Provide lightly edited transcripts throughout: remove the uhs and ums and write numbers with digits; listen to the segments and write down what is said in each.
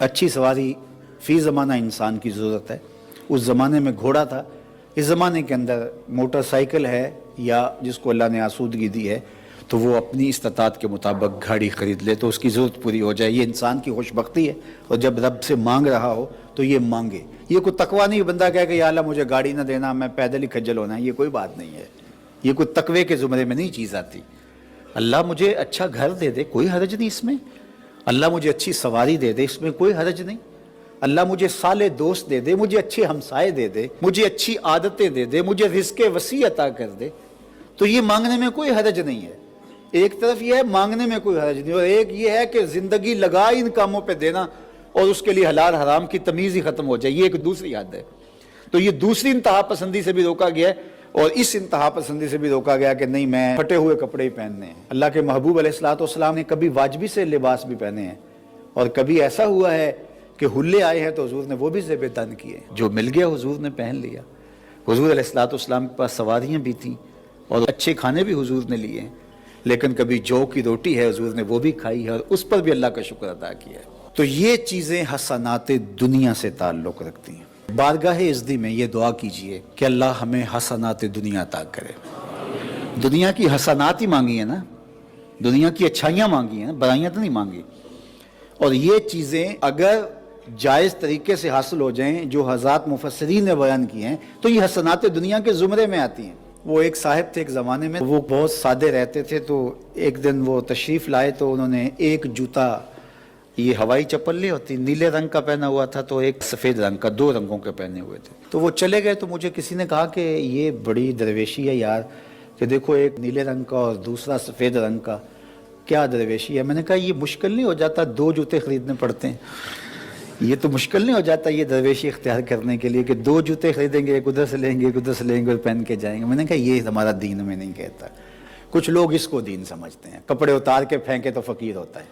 अच्छी सवारी फी ज़माना इंसान की ज़रूरत है। उस ज़माने में घोड़ा था, इस ज़माने के अंदर मोटरसाइकिल है या जिसको अल्लाह ने आसूदगी दी है तो वो अपनी इस्तात के मुताबिक गाड़ी ख़रीद ले तो उसकी ज़रूरत पूरी हो जाए। ये इंसान की खुशबख्ती है। और जब रब से मांग रहा हो तो ये मांगे। ये कोई तकवा नहीं बंदा कहे कि या अल्लाह मुझे गाड़ी ना देना, मैं पैदल ही खज्जल होना है, ये कोई बात नहीं है। ये कोई तकवे के ज़ुमरे में नहीं चीज़ आती। अल्लाह मुझे अच्छा घर दे दे, कोई हरज नहीं इसमें। अल्लाह मुझे अच्छी सवारी दे दे, इसमें कोई हरज नहीं। अल्लाह मुझे साले दोस्त दे दे, मुझे अच्छे हमसाए दे दे, मुझे अच्छी आदतें दे दे, मुझे रिज़्क़ वसी अता कर दे, तो ये मांगने में कोई हरज नहीं है। एक तरफ ये है मांगने में कोई हरज नहीं, और एक ये है कि ज़िंदगी लगा इन कामों पे देना और उसके लिए हलाल हराम की तमीज़ ही ख़त्म हो जाए, ये एक दूसरी हद है। तो ये दूसरी इंतहा पसंदी से भी रोका गया है और इस इंतहा पसंदी से भी रोका गया कि नहीं मैं फटे हुए कपड़े ही पहनने हैं। अल्लाह के महबूब अलैहिस्सलाम ने कभी वाजबी से लिबास भी पहने हैं और कभी ऐसा हुआ है कि हुल्ले आए हैं तो हुजूर ने वो भी ज़ेब तन किए, जो मिल गया हुजूर ने पहन लिया। हुजूर अलैहिस्सलाम के पास सवारियाँ भी थीं और अच्छे खाने भी हुजूर ने लिए, लेकिन कभी जौ की रोटी है हुजूर ने वो भी खाई है और उस पर भी अल्लाह का शुक्र अदा किया है। तो ये चीज़ें हसनात दुनिया से ताल्लुक़ रखती हैं। बारगाह इज़्ज़ी में ये दुआ कीजिए कि अल्लाह हमें हसनात दुनिया अता करे। दुनिया की हसनात ही मांगी है ना, दुनिया की अच्छाइयाँ मांगी हैं, बुराइयाँ तो नहीं मांगी। और ये चीज़ें अगर जायज़ तरीके से हासिल हो जाएं जो हज़रात मुफस्सिरीन ने बयान किए हैं तो ये हसनात दुनिया के ज़ुमरे में आती हैं। वो एक साहिब थे एक ज़माने में, वो बहुत सादे रहते थे। तो एक दिन वो तशरीफ़ लाए तो उन्होंने एक जूता, ये हवाई चप्पल नहीं होती, नीले रंग का पहना हुआ था, तो एक सफ़ेद रंग का, दो रंगों के पहने हुए थे। तो वो चले गए तो मुझे किसी ने कहा कि ये बड़ी दरवेशी है यार, कि देखो एक नीले रंग का और दूसरा सफ़ेद रंग का, क्या दरवेशी है। मैंने कहा ये मुश्किल नहीं हो जाता, दो जूते ख़रीदने पड़ते हैं, ये तो मुश्किल नहीं हो जाता ये दरवेशी इख्तियार करने के लिए कि दो जूते खरीदेंगे, एक उधर से लेंगे एक उधर से लेंगे और पहन के जाएंगे। मैंने कहा ये हमारा दीन में नहीं कहता। कुछ लोग इसको दीन समझते हैं, कपड़े उतार के फेंके तो फ़कीर होता है,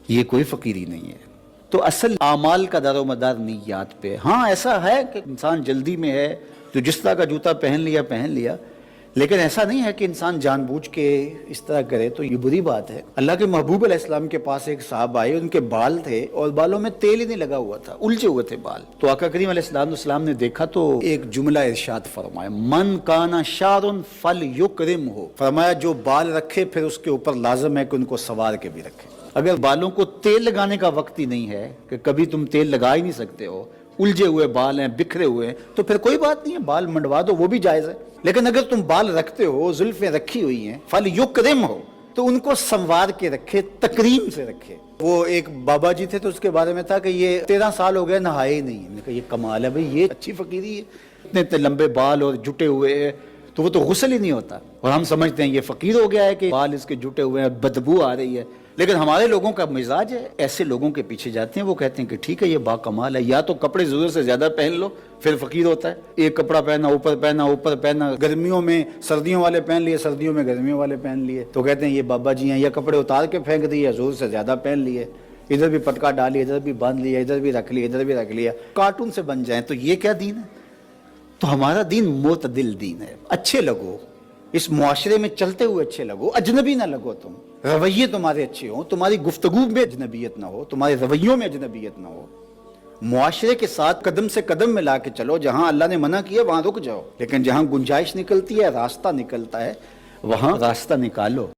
ये कोई फ़कीरी नहीं है। तो असल आमाल का दारोमदार निय्यात पे। हाँ ऐसा है कि इंसान जल्दी में है तो जिस तरह का जूता पहन लिया, लेकिन ऐसा नहीं है कि इंसान जानबूझ के इस तरह करे, तो ये बुरी बात है। अल्लाह के महबूब अलैहिस्सलाम के पास एक साहब आए, उनके बाल थे और बालों में तेल ही नहीं लगा हुआ था, उलझे हुए थे बाल। तो आका करीम अलैहिस्सलाम ने देखा तो एक जुमला इरशाद फरमाया, मन काना शारुन फल युकरिम हो। फरमाया जो बाल रखे फिर उसके ऊपर लाजम है कि उनको संवार के भी रखे। अगर बालों को तेल लगाने का वक्त ही नहीं है कि कभी तुम तेल लगा ही नहीं सकते हो, उलझे हुए बाल हैं, बिखरे हुए हैं, तो फिर कोई बात नहीं है, बाल मंडवा दो, वो भी जायज़ है। लेकिन अगर तुम बाल रखते हो, जुल्फें रखी हुई हैं, फल युकरिम हो, तो उनको संवार के रखे, तकरीम से रखे। वो एक बाबा जी थे तो उसके बारे में था कि ये 13 साल हो गए नहाए ही नहीं। मैंने कहा ये कमाल है भाई, ये अच्छी फ़कीरी है, इतने इतने लंबे बाल और जुटे हुए हैं, तो वो तो गुस्ल ही नहीं होता। और हम समझते हैं ये फ़कीर हो गया है कि बाल इसके जुटे हुए हैं, बदबू आ रही है। लेकिन हमारे लोगों का मिजाज है, ऐसे लोगों के पीछे जाते हैं, वो कहते हैं कि ठीक है ये बाकमाल है, या तो कपड़े ज़रूरत से ज़्यादा पहन लो फिर फ़कीर होता है। एक कपड़ा पहना ऊपर पहना, गर्मियों में सर्दियों वाले पहन लिए, सर्दियों में गर्मियों वाले पहन लिए, तो कहते हैं ये बाबा जी हैं। या कपड़े उतार के फेंक दिए, ज़रूरत से ज़्यादा पहन लिए, इधर भी पटका डालिए, इधर भी बांध लिया, इधर भी रख लिया, इधर भी रख लिया, कार्टून से बन जाए, तो ये क्या दीन है। तो हमारा दीन मोतदिल दीन है। अच्छे लगो, इस मुआशरे में चलते हुए अच्छे लगो, अजनबी ना लगो तुम, रवैये तुम्हारे अच्छे हो, तुम्हारी गुफ्तगू में अजनबियत ना हो, तुम्हारे रवैयों में अजनबियत ना हो। मुआशरे के साथ कदम से कदम मिला के चलो, जहां अल्लाह ने मना किया वहां रुक जाओ, लेकिन जहां गुंजाइश निकलती है, रास्ता निकलता है, वहां रास्ता निकालो।